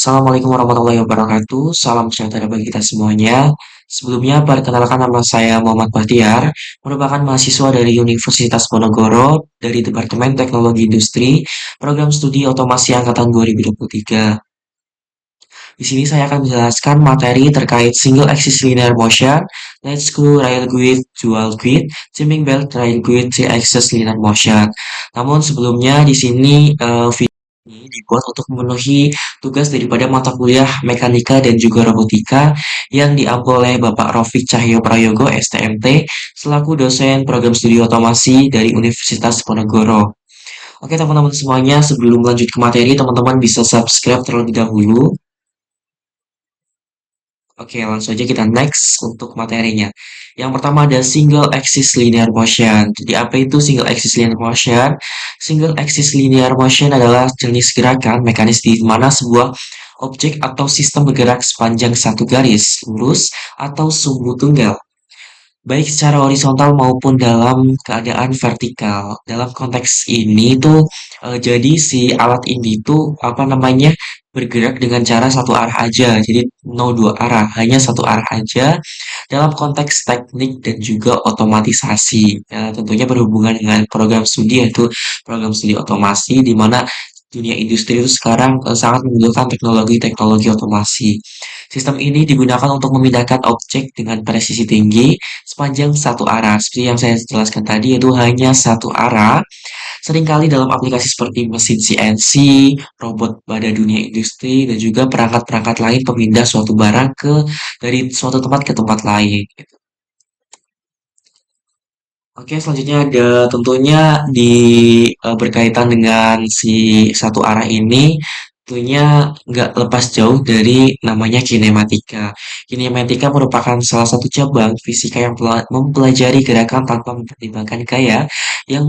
Assalamualaikum warahmatullahi wabarakatuh. Salam sejahtera bagi kita semuanya. Sebelumnya, perkenalkan nama saya Muhammad Bahtiar, merupakan mahasiswa dari Universitas Ponorogo dari Departemen Teknologi Industri, Program Studi Otomasi Angkatan 2023. Di sini saya akan menjelaskan materi terkait Single Axis Linear Motion, Let's Go Railgrid Dual Grid, Jumping Belt Railgrid Three Axis Linear Motion. Namun sebelumnya di sini video ini dibuat untuk memenuhi tugas daripada mata kuliah Mekanika dan juga Robotika yang diampu oleh Bapak Rofik Cahyo Prayogo STMT selaku dosen program studi otomasi dari Universitas Ponorogo. Oke teman-teman semuanya, sebelum lanjut ke materi, teman-teman bisa subscribe terlebih dahulu. Oke, langsung aja kita next untuk materinya. Yang pertama ada single axis linear motion. Jadi apa itu single axis linear motion? Single axis linear motion adalah jenis gerakan mekanis di mana sebuah objek atau sistem bergerak sepanjang satu garis lurus atau sumbu tunggal, baik secara horizontal maupun dalam keadaan vertikal. Dalam konteks ini tuh jadi si alat ini tuh apa namanya bergerak dengan cara satu arah aja. Jadi no dua arah, hanya satu arah aja dalam konteks teknik dan juga otomatisasi. Ya, tentunya berhubungan dengan program studi yaitu program studi otomasi di mana dunia industri itu sekarang sangat membutuhkan teknologi-teknologi otomasi. Sistem ini digunakan untuk memindahkan objek dengan presisi tinggi sepanjang satu arah. Seperti yang saya jelaskan tadi, itu hanya satu arah. Seringkali dalam aplikasi seperti mesin CNC, robot pada dunia industri, dan juga perangkat-perangkat lain pemindah suatu barang dari suatu tempat ke tempat lain. Oke, selanjutnya ada tentunya berkaitan dengan si satu arah ini, tentunya nggak lepas jauh dari namanya kinematika. Kinematika merupakan salah satu cabang fisika yang mempelajari gerakan tanpa mempertimbangkan gaya yang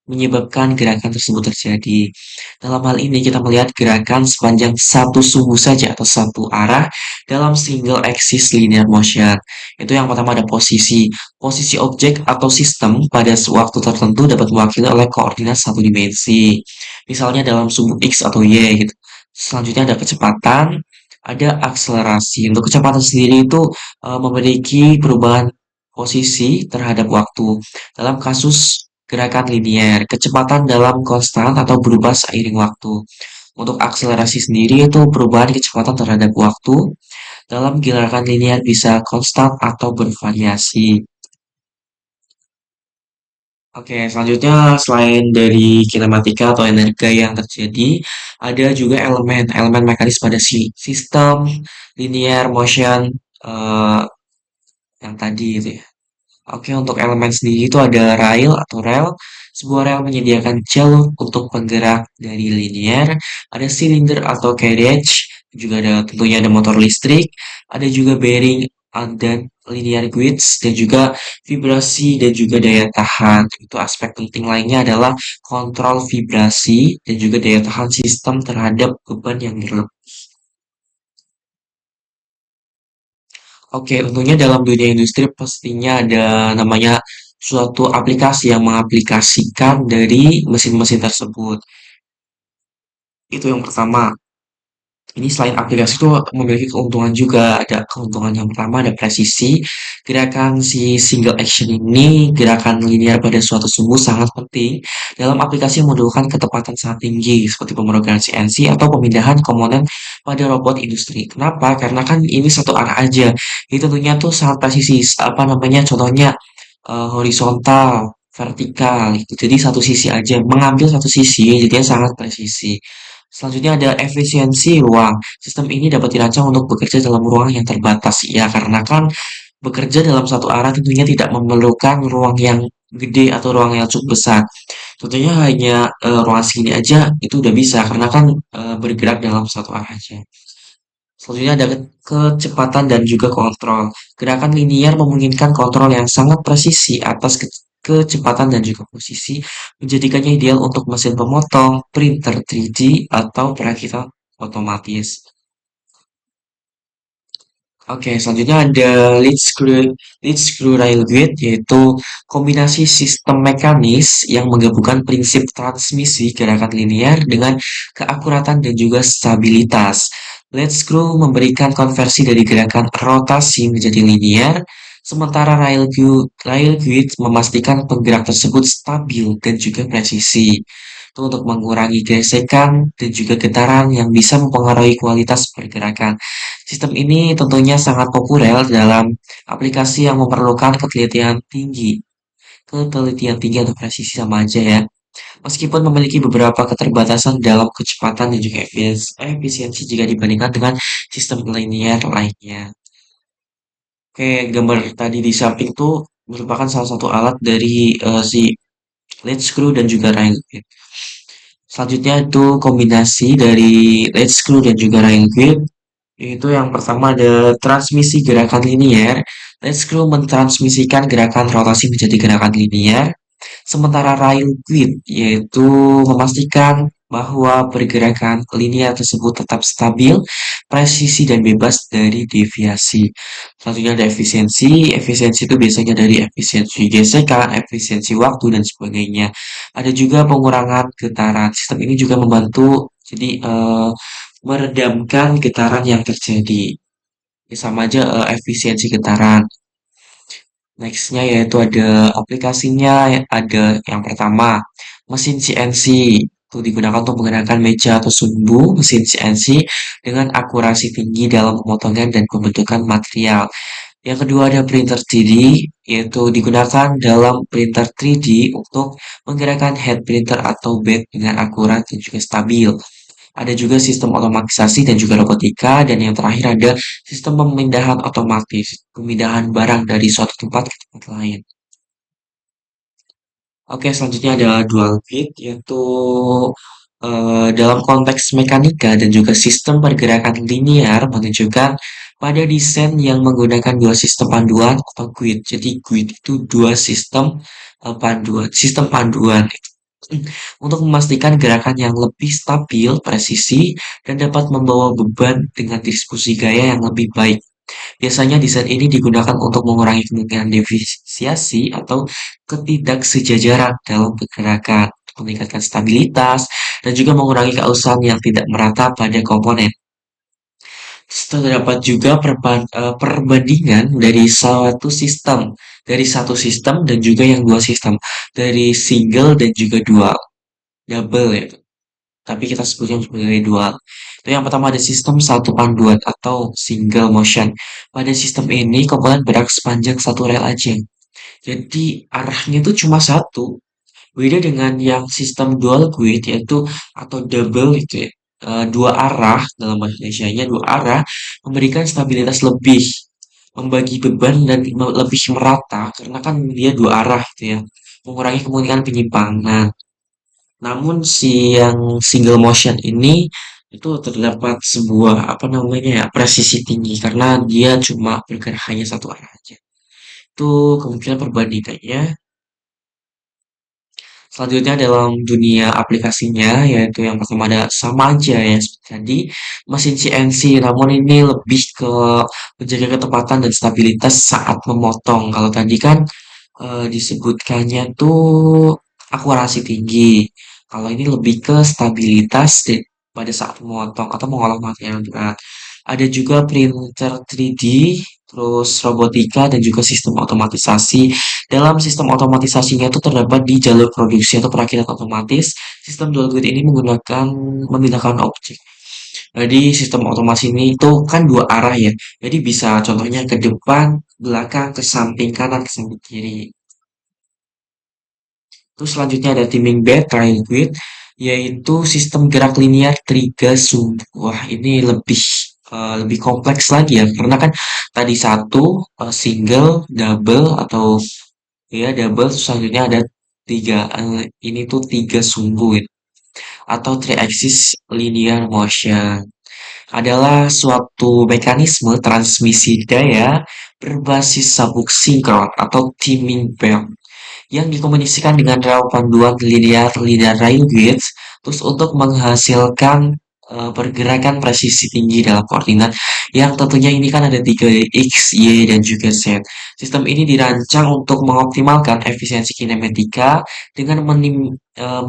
menyebabkan gerakan tersebut terjadi. Dalam hal ini kita melihat gerakan sepanjang satu sumbu saja atau satu arah dalam single axis linear motion. Itu yang pertama ada posisi. Posisi objek atau sistem pada waktu tertentu dapat mewakili oleh koordinat satu dimensi. Misalnya dalam sumbu X atau Y gitu. Selanjutnya ada kecepatan, ada akselerasi. Untuk kecepatan sendiri itu memiliki perubahan posisi terhadap waktu. Dalam kasus gerakan linier, kecepatan dalam konstan atau berubah seiring waktu. Untuk akselerasi sendiri itu perubahan kecepatan terhadap waktu dalam gerakan linier bisa konstan atau bervariasi. Oke, selanjutnya selain dari kinematika atau energi yang terjadi, ada juga elemen mekanis pada si sistem linear motion eh, yang tadi itu ya. Oke, untuk elemen sendiri itu ada rail atau rel. Sebuah rel menyediakan jalur untuk penggerak dari linear. Ada silinder atau carriage. Juga ada tentunya ada motor listrik. Ada juga bearing dan linear guides. Dan juga vibrasi dan juga daya tahan. Itu aspek penting lainnya adalah kontrol vibrasi dan juga daya tahan sistem terhadap beban yang berlebih. Oke, tentunya dalam dunia industri pastinya ada namanya suatu aplikasi yang mengaplikasikan dari mesin-mesin tersebut. Itu yang pertama. Ini selain aplikasi itu memiliki keuntungan juga. Ada keuntungan yang pertama ada presisi. Gerakan si single action ini, gerakan linear pada suatu sumbu sangat penting dalam aplikasi yang membutuhkan ketepatan sangat tinggi seperti pemrograman CNC atau pemindahan komponen pada robot industri. Kenapa? Karena kan ini satu arah aja. Itu tentunya tuh sangat presisi. Apa namanya? Contohnya horizontal, vertikal gitu. Jadi satu sisi aja, mengambil satu sisi, jadinya sangat presisi. Selanjutnya ada efisiensi ruang. Sistem ini dapat dirancang untuk bekerja dalam ruang yang terbatas. Ya, karena kan bekerja dalam satu arah tentunya tidak memerlukan ruang yang gede atau ruang yang cukup besar. Tentunya hanya ruang segini aja itu udah bisa karena kan bergerak dalam satu arah aja. Selanjutnya ada kecepatan dan juga kontrol. Gerakan linier memungkinkan kontrol yang sangat presisi atas kecepatan dan juga posisi, menjadikannya ideal untuk mesin pemotong, printer 3D, atau perakitan otomatis. Oke, selanjutnya ada lead screw rail gate, yaitu kombinasi sistem mekanis yang menggabungkan prinsip transmisi gerakan linier dengan keakuratan dan juga stabilitas. Lead screw memberikan konversi dari gerakan rotasi menjadi linear, sementara rail guide memastikan penggerak tersebut stabil dan juga presisi. Itu untuk mengurangi gesekan dan juga getaran yang bisa mempengaruhi kualitas pergerakan. Sistem ini tentunya sangat populer dalam aplikasi yang memerlukan ketelitian tinggi atau presisi sama aja ya. Meskipun memiliki beberapa keterbatasan dalam kecepatan dan juga efisiensi jika dibandingkan dengan sistem linear lainnya. Oke, gambar tadi di samping tuh merupakan salah satu alat dari si lead screw dan juga rail gate. Selanjutnya itu kombinasi dari lead screw dan juga rail gate. Itu yang pertama ada transmisi gerakan linear. Lead screw mentransmisikan gerakan rotasi menjadi gerakan linear. Sementara rail grid yaitu memastikan bahwa pergerakan linear tersebut tetap stabil, presisi, dan bebas dari deviasi. Selanjutnya ada efisiensi. Efisiensi itu biasanya dari efisiensi gesekan, efisiensi waktu, dan sebagainya. Ada juga pengurangan getaran. Sistem ini juga membantu jadi meredamkan getaran yang terjadi. Ya, sama aja efisiensi getaran. Nextnya yaitu ada aplikasinya, ada yang pertama, mesin CNC. Itu digunakan untuk menggerakkan meja atau sumbu mesin CNC dengan akurasi tinggi dalam pemotongan dan pembentukan material. Yang kedua ada printer 3D, yaitu digunakan dalam printer 3D untuk menggerakkan head printer atau bed dengan akurat dan juga stabil. Ada juga sistem otomatisasi dan juga robotika, dan yang terakhir ada sistem pemindahan otomatis, pemindahan barang dari suatu tempat ke tempat lain. Oke, selanjutnya ada dual gate, yaitu dalam konteks mekanika dan juga sistem pergerakan linear menunjukkan pada desain yang menggunakan dua sistem panduan atau grid. Jadi grid itu dua sistem panduan untuk memastikan gerakan yang lebih stabil, presisi, dan dapat membawa beban dengan distribusi gaya yang lebih baik. Biasanya desain ini digunakan untuk mengurangi kemungkinan deviasi atau ketidaksejajaran dalam pergerakan, meningkatkan stabilitas, dan juga mengurangi keausan yang tidak merata pada komponen. Terdapat juga perbandingan dari satu sistem dan juga yang dua sistem, dari single dan juga dual, double ya. Tapi kita sebutnya sebagai dual. Itu yang pertama ada sistem satu panduan atau single motion. Pada sistem ini komponen bergerak sepanjang satu rel aja. Jadi arahnya itu cuma satu. Beda dengan yang sistem dual grid yaitu atau double itu ya. Dua arah dalam bahasa Indonesianya dua arah memberikan stabilitas lebih, membagi beban dan lebih merata karena kan dia dua arah gitu ya. Mengurangi kemungkinan penyimpangan. Namun si yang single motion ini itu terdapat sebuah apa namanya ya presisi tinggi karena dia cuma bergerak hanya satu arah aja. Itu kemungkinan perbandingannya. Selanjutnya dalam dunia aplikasinya yaitu yang pertama ada sama aja ya seperti tadi mesin CNC, namun ini lebih ke menjaga ketepatan dan stabilitas saat memotong. Kalau tadi kan disebutkannya tuh akurasi tinggi. Kalau ini lebih ke stabilitas pada saat memotong atau mengolah material berat. Ada juga printer 3D, terus robotika dan juga sistem otomatisasi. Dalam sistem otomatisasinya itu terdapat di jalur produksi atau perakitan otomatis. Sistem dual grid ini menggunakan memindahkan objek. Jadi sistem otomasi ini itu kan dua arah ya. Jadi bisa contohnya ke depan, belakang, ke samping kanan, ke samping kiri. Terus selanjutnya ada timing bed triangle, yaitu sistem gerak linear tiga sumbu. Wah, ini lebih kompleks lagi ya, karena kan tadi satu single, double atau ya double, terus selanjutnya ada tiga. Ini tuh tiga sumbu ya, atau three axis linear motion. Adalah suatu mekanisme transmisi daya berbasis sabuk sinkron atau timing belt yang dikomunikasikan dengan rel panduan linear rail gauge, terus untuk menghasilkan pergerakan presisi tinggi dalam koordinat yang tentunya ini kan ada tiga X, Y, dan juga Z. Sistem ini dirancang untuk mengoptimalkan efisiensi kinematika dengan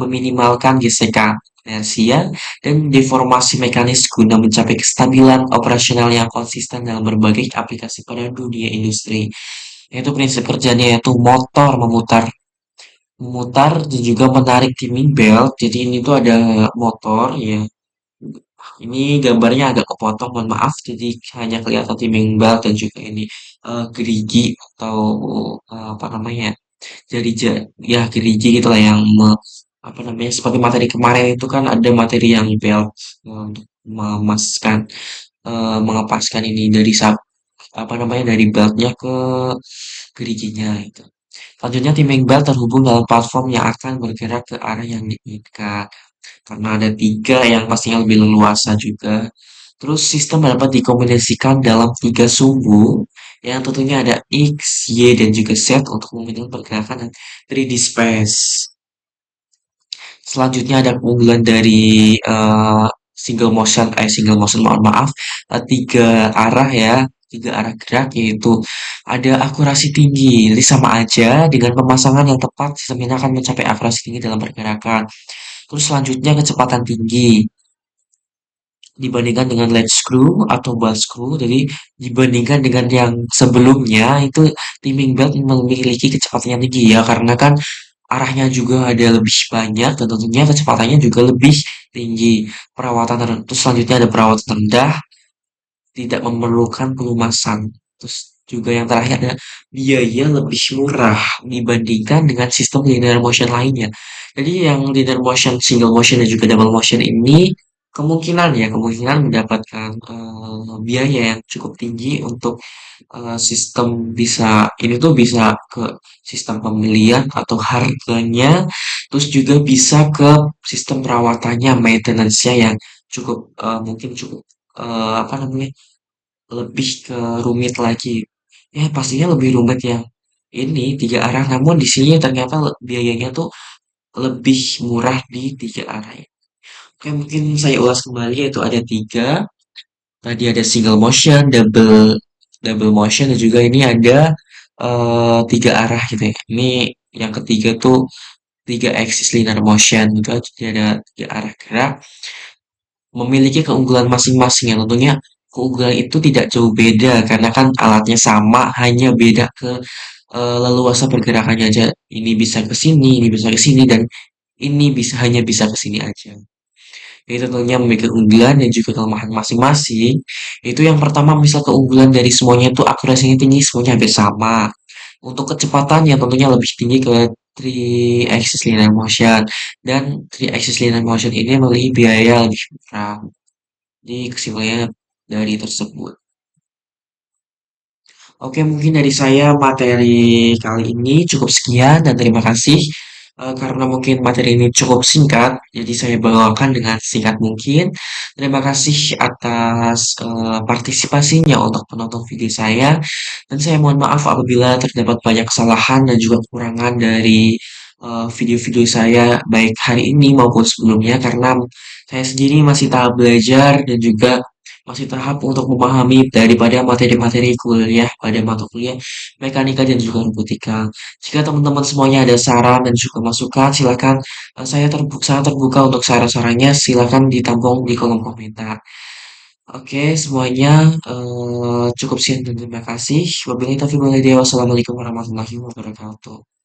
meminimalkan gesekan. inersia, dan deformasi mekanis guna mencapai kestabilan operasional yang konsisten dalam berbagai aplikasi pada dunia industri. Yaitu prinsip kerjanya yaitu motor memutar memutar dan juga menarik timing belt. Jadi ini tuh ada motor ya. Ini gambarnya agak kepotong, mohon maaf. Jadi hanya kelihatan timing belt dan juga ini gerigi atau apa namanya jadi ya gerigi gitu lah yang apa namanya seperti materi kemarin itu kan ada materi yang belt untuk memaskan mengepaskan ini dari apa namanya dari beltnya ke geriginya itu. Selanjutnya timing belt terhubung dalam platform yang akan bergerak ke arah yang diinginkan. Karena ada tiga yang pastinya lebih leluasa juga. Terus sistem dapat dikombinasikan dalam tiga sumbu yang tentunya ada X, Y, dan juga Z untuk memiliki pergerakan dan 3D space. Selanjutnya ada keunggulan dari single motion mohon maaf, tiga arah ya, tiga arah gerak yaitu ada akurasi tinggi. Jadi sama aja dengan pemasangan yang tepat sistem ini akan mencapai akurasi tinggi dalam pergerakan. Terus selanjutnya kecepatan tinggi dibandingkan dengan latch screw atau ball screw. Jadi dibandingkan dengan yang sebelumnya itu timing belt memiliki kecepatan yang tinggi ya karena kan arahnya juga ada lebih banyak dan tentunya kecepatannya juga lebih tinggi. Perawatan terus selanjutnya ada perawatan rendah, tidak memerlukan pelumasan. Terus juga yang terakhir ada biaya lebih murah dibandingkan dengan sistem linear motion lainnya. Jadi yang linear motion, single motion dan juga double motion ini kemungkinan mendapatkan biaya yang cukup tinggi untuk sistem ini tuh bisa ke sistem pembelian atau harganya, terus juga bisa ke sistem perawatannya, maintenance-nya yang mungkin cukup apa namanya lebih ke rumit lagi. Ya pastinya lebih rumit yang ini tiga arah, namun di sini ternyata biayanya tuh lebih murah di tiga arah. Oke, mungkin saya ulas kembali yaitu ada tiga. Tadi ada single motion, double motion, dan juga ini ada tiga arah gitu ya. Ini yang ketiga tuh tiga axis linear motion gitu. Jadi ada tiga arah gerak memiliki keunggulan masing-masing yang tentunya keunggulan itu tidak jauh beda karena kan alatnya sama, hanya beda ke leluasa pergerakannya aja. Ini bisa ke sini, ini bisa ke sini, dan ini hanya bisa ke sini aja. Jadi tentunya memiliki keunggulan dan juga kelemahan masing-masing. Itu yang pertama misal keunggulan dari semuanya itu akurasinya tinggi, semuanya hampir sama. Untuk kecepatan yang tentunya lebih tinggi ke 3 axis linear motion dan 3 axis linear motion ini memiliki biaya lebih murah. Jadi kesimpulannya dari tersebut. Oke, mungkin dari saya materi kali ini cukup sekian dan terima kasih. Karena mungkin materi ini cukup singkat, jadi saya bawakan dengan singkat mungkin. Terima kasih atas partisipasinya untuk penonton video saya. Dan saya mohon maaf apabila terdapat banyak kesalahan dan juga kekurangan dari video-video saya baik hari ini maupun sebelumnya karena saya sendiri masih tahap belajar dan juga masih tahap untuk memahami daripada materi-materi kuliah pada mata kuliah mekanika dan juga robotika. Jika teman-teman semuanya ada saran dan juga masukan, silakan saya sangat terbuka untuk saran-sarannya. Silakan ditampung di kolom komentar. Oke, semuanya cukup sekian dan terima kasih. Wabillahi taufiq wal hidayah. Wassalamualaikum warahmatullahi wabarakatuh.